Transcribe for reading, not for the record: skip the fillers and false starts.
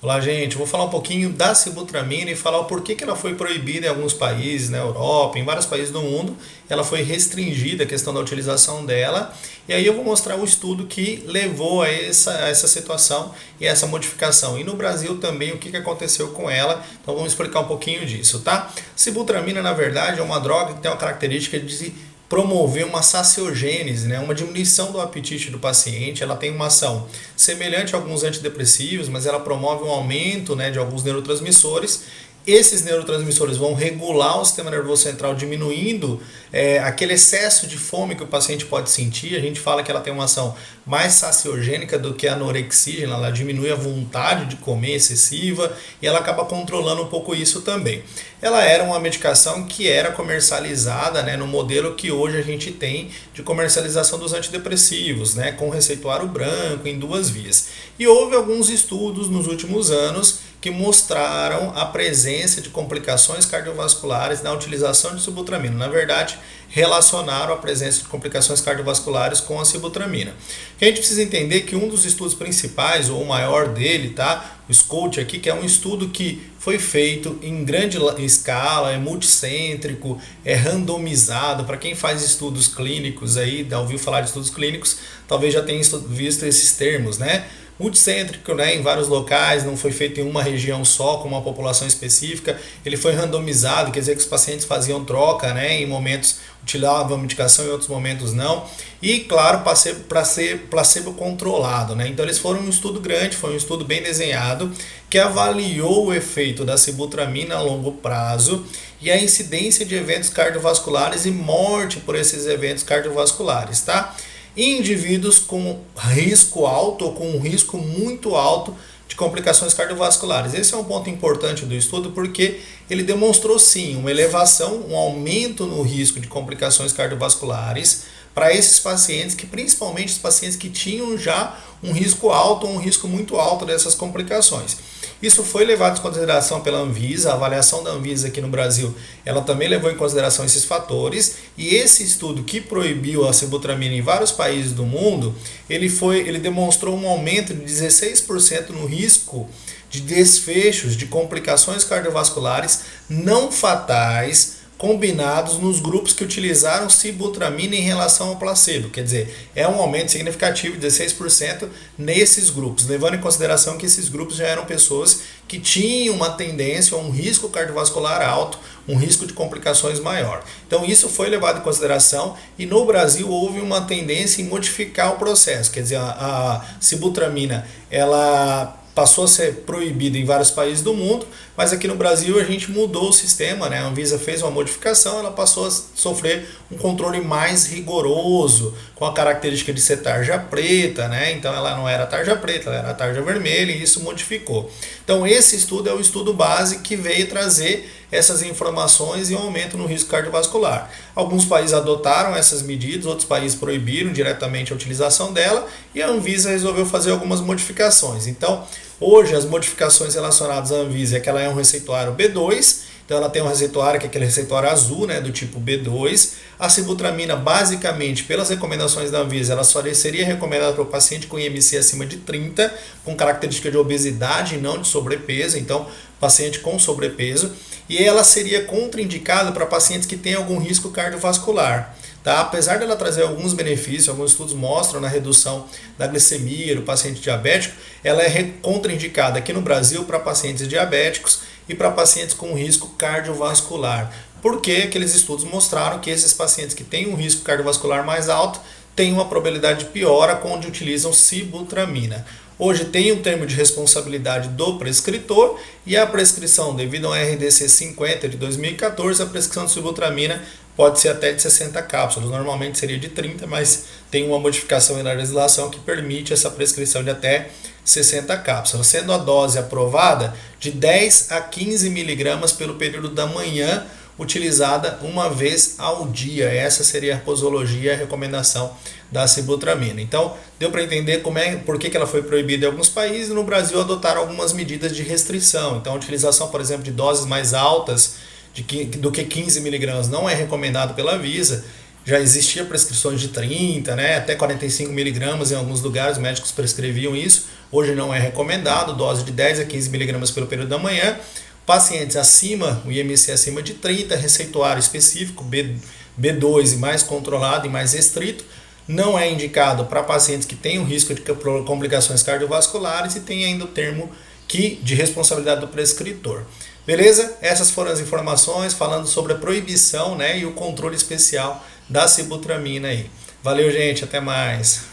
Olá, gente. Vou falar um pouquinho da sibutramina e falar o porquê que ela foi proibida em alguns países, na Europa, em vários países do mundo. Ela foi restringida, a questão da utilização dela. E aí eu vou mostrar o estudo que levou a essa situação e essa modificação. E no Brasil também o que aconteceu com ela. Então vamos explicar um pouquinho disso, tá? Sibutramina, na verdade, é uma droga que tem uma característica de promover uma saciogênese, né? Uma diminuição do apetite do paciente. Ela tem uma ação semelhante a alguns antidepressivos, mas ela promove um aumento, né, de alguns neurotransmissores. Esses neurotransmissores vão regular o sistema nervoso central, diminuindo aquele excesso de fome que o paciente pode sentir. A gente fala que ela tem uma ação mais saciogênica do que a anorexia, ela diminui a vontade de comer excessiva e ela acaba controlando um pouco isso também. Ela era uma medicação que era comercializada, né, no modelo que hoje a gente tem de comercialização dos antidepressivos, né, com receituário branco em 2 vias. E houve alguns estudos nos últimos anos que mostraram a presença de complicações cardiovasculares na utilização de sibutramina. Na verdade, relacionaram a presença de complicações cardiovasculares com a sibutramina. A gente precisa entender que um dos estudos principais, ou o maior dele, tá? O SCOUT aqui, que é um estudo que foi feito em grande escala, é multicêntrico, é randomizado. Para quem faz estudos clínicos aí, já ouviu falar de estudos clínicos, talvez já tenha visto esses termos, né? Multicêntrico, né, em vários locais, não foi feito em uma região só, com uma população específica. Ele foi randomizado, quer dizer que os pacientes faziam troca, né, em momentos utilizavam a medicação, em outros momentos não. E, claro, para ser placebo controlado, né? Então, eles foram um estudo grande, foi um estudo bem desenhado, que avaliou o efeito da sibutramina a longo prazo e a incidência de eventos cardiovasculares e morte por esses eventos cardiovasculares, tá? Indivíduos com risco alto ou com um risco muito alto de complicações cardiovasculares. Esse é um ponto importante do estudo porque ele demonstrou sim uma elevação, um aumento no risco de complicações cardiovasculares para esses pacientes, que principalmente os pacientes que tinham já um risco alto ou um risco muito alto dessas complicações. Isso foi levado em consideração pela Anvisa, a avaliação da Anvisa aqui no Brasil, ela também levou em consideração esses fatores, e esse estudo que proibiu a sibutramina em vários países do mundo, ele demonstrou um aumento de 16% no risco de desfechos de complicações cardiovasculares não fatais, combinados nos grupos que utilizaram sibutramina em relação ao placebo. Quer dizer, é um aumento significativo de 16% nesses grupos, levando em consideração que esses grupos já eram pessoas que tinham uma tendência a um risco cardiovascular alto, um risco de complicações maior. Então isso foi levado em consideração e no Brasil houve uma tendência em modificar o processo. Quer dizer, a sibutramina, ela passou a ser proibida em vários países do mundo, mas aqui no Brasil a gente mudou o sistema, né? A Anvisa fez uma modificação, ela passou a sofrer um controle mais rigoroso, com a característica de ser tarja preta, né? Então ela não era tarja preta, ela era tarja vermelha e isso modificou. Então esse estudo é o estudo base que veio trazer essas informações e um aumento no risco cardiovascular. Alguns países adotaram essas medidas, outros países proibiram diretamente a utilização dela e a Anvisa resolveu fazer algumas modificações. Então, hoje as modificações relacionadas à Anvisa é que ela é um receituário B2, então ela tem um receituário que é aquele receituário azul, né, do tipo B2. A sibutramina, basicamente, pelas recomendações da Anvisa, ela só seria recomendada para o paciente com IMC acima de 30, com característica de obesidade e não de sobrepeso, então paciente com sobrepeso. E ela seria contraindicada para pacientes que têm algum risco cardiovascular. Tá? Apesar dela trazer alguns benefícios, alguns estudos mostram na redução da glicemia do paciente diabético, ela é contraindicada aqui no Brasil para pacientes diabéticos e para pacientes com risco cardiovascular. Porque aqueles estudos mostraram que esses pacientes que têm um risco cardiovascular mais alto têm uma probabilidade de piora quando utilizam sibutramina. Hoje tem um termo de responsabilidade do prescritor e a prescrição, devido ao RDC 50 de 2014, a prescrição de sibutramina pode ser até de 60 cápsulas. Normalmente seria de 30, mas tem uma modificação na legislação que permite essa prescrição de até 60 cápsulas, sendo a dose aprovada de 10 a 15 miligramas pelo período da manhã, utilizada uma vez ao dia. Essa seria a posologia, a recomendação da sibutramina. Então, deu para entender por que ela foi proibida em alguns países. No Brasil, adotaram algumas medidas de restrição. Então, a utilização, por exemplo, de doses mais altas do que 15 miligramas não é recomendado pela Anvisa. já existia prescrições de 30, né, até 45 miligramas em alguns lugares, os médicos prescreviam isso. Hoje não é recomendado, dose de 10 a 15 miligramas pelo período da manhã. Pacientes acima, o IMC acima de 30, receituário específico, B2 e mais controlado e mais restrito. Não é indicado para pacientes que têm o risco de complicações cardiovasculares e tem ainda o termo de responsabilidade do prescritor. Beleza? Essas foram as informações falando sobre a proibição, né, e o controle especial da sibutramina aí. Valeu, gente, até mais.